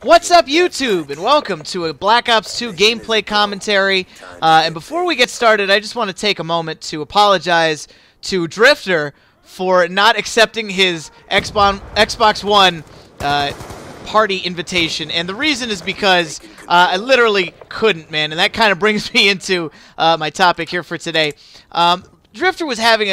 What's up, YouTube, and welcome to a Black Ops 2 gameplay commentary. And before we get started, I just want to take a moment to apologize to Drifter for not accepting his Xbox One party invitation. And the reason is because I literally couldn't, man. And that kind of brings me into my topic here for today. Drifter was having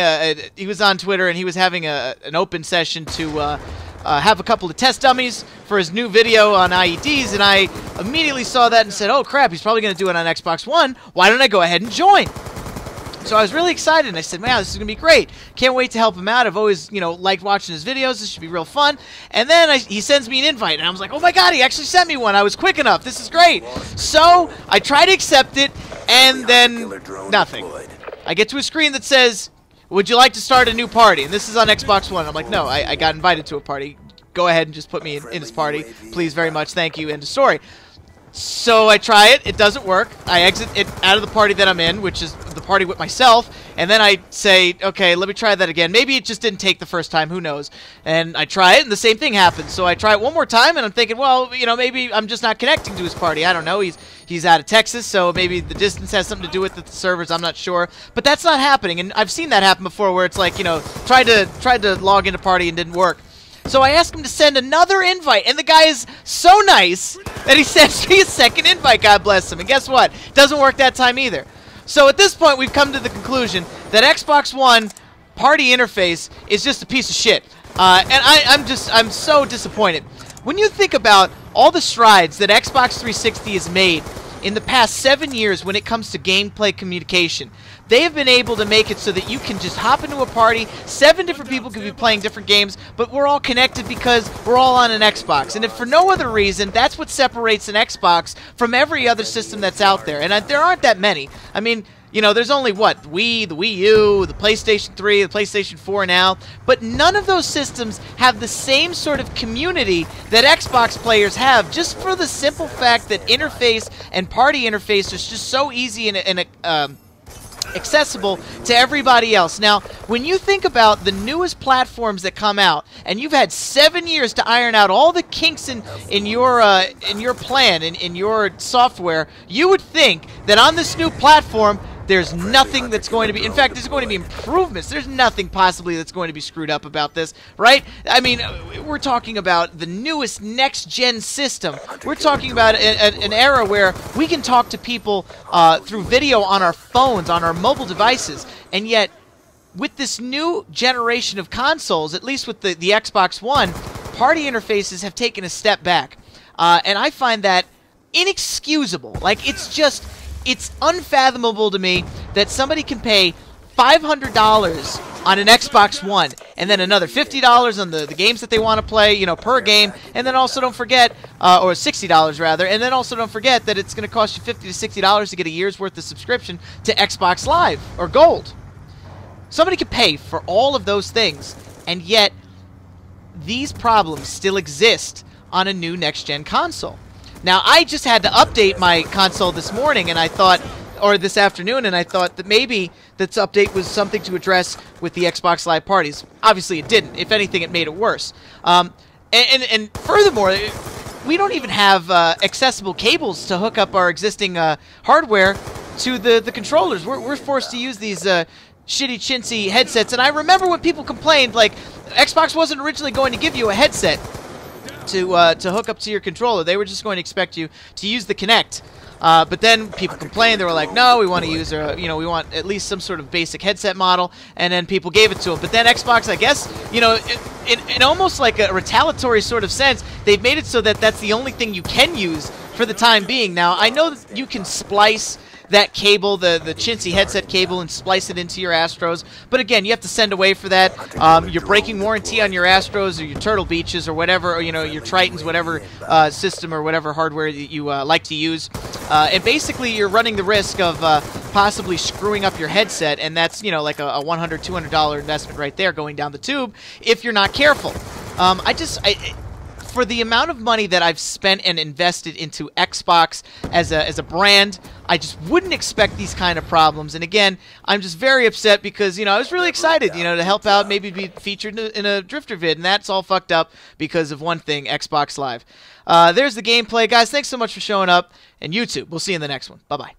he was on Twitter, and he was having an open session to have a couple of test dummies for his new video on IEDs, and I immediately saw that and said, oh crap, he's probably going to do it on Xbox One. Why don't I go ahead and join? So I was really excited, and I said, man, this is going to be great. Can't wait to help him out. I've always, liked watching his videos. This should be real fun. And then he sends me an invite, and I was like, oh my god, he actually sent me one. I was quick enough. This is great. So I try to accept it, and then nothing. I get to a screen that says, would you like to start a new party? And this is on Xbox One. I'm like, no, I got invited to a party. Go ahead and just put me in his party. Please, very much. Thank you. End of story. So I try it. It doesn't work. I exit it out of the party that I'm in, which is the party with myself. And then I say, okay, let me try that again. Maybe it just didn't take the first time. Who knows? And I try it, and the same thing happens. So I try it one more time, and I'm thinking, well, maybe I'm just not connecting to his party. I don't know. He's out of Texas, so maybe the distance has something to do with the servers. I'm not sure. But that's not happening. And I've seen that happen before, where it's like, tried to log into party and didn't work. So I asked him to send another invite, and the guy is so nice that he sends me a second invite, God bless him. And guess what? Doesn't work that time either. So at this point, we've come to the conclusion that Xbox One party interface is just a piece of shit. And I'm so disappointed. When you think about all the strides that Xbox 360 has made in the past 7 years when it comes to gameplay communication, they have been able to make it so that you can just hop into a party. 7 different people could be playing different games, but we're all connected because we're all on an Xbox. And if for no other reason, that's what separates an Xbox from every other system that's out there. And there aren't that many. I mean, there's only, what, the Wii U, the PlayStation 3, the PlayStation 4 now. But none of those systems have the same sort of community that Xbox players have, just for the simple fact that interface and party interface is just so easy and accessible to everybody else. Now, when you think about the newest platforms that come out, and you've had 7 years to iron out all the kinks in your plan, in your software, you would think that on this new platform, there's nothing that's going to be... In fact, there's going to be improvements. There's nothing possibly that's going to be screwed up about this, right? I mean, we're talking about the newest next-gen system. We're talking about an era where we can talk to people through video on our phones, on our mobile devices, and yet, with this new generation of consoles, at least with the Xbox One, party interfaces have taken a step back. And I find that inexcusable. Like, it's unfathomable to me that somebody can pay $500 on an Xbox One and then another $50 on the games that they want to play, per game, and then also don't forget, or $60 rather, and then also don't forget that it's going to cost you $50 to $60 to get a year's worth of subscription to Xbox Live or Gold. Somebody could pay for all of those things, and yet these problems still exist on a new next-gen console. Now, I just had to update my console this morning, and I thought, or this afternoon, and I thought that maybe this update was something to address with the Xbox Live parties. Obviously, it didn't. If anything, it made it worse. And furthermore, we don't even have accessible cables to hook up our existing hardware to the controllers. We're forced to use these shitty, chintzy headsets. And I remember when people complained, like, Xbox wasn't originally going to give you a headset to hook up to your controller. They were just going to expect you to use the Kinect. But then people complained. They were like, no, we want to use we want at least some sort of basic headset model. And then people gave it to them. But then Xbox, I guess, in almost like a retaliatory sort of sense, they've made it so that that's the only thing you can use for the time being. Now, I know that you can splice that cable, the chintzy headset cable, and splice it into your Astros. But again, you have to send away for that. You're breaking warranty on your Astros or your Turtle Beaches or whatever, or your Tritons, whatever system or whatever hardware that you like to use. And basically, you're running the risk of possibly screwing up your headset, and that's like a $100, $200 investment right there going down the tube if you're not careful. for the amount of money that I've spent and invested into Xbox as a brand, I just wouldn't expect these kind of problems. And again, I'm just very upset because, you know, I was really excited, you know, to help out, maybe be featured in a Drifter vid, and that's all fucked up because of one thing, Xbox Live. There's the gameplay. Guys, thanks so much for showing up, and YouTube, we'll see you in the next one. Bye-bye.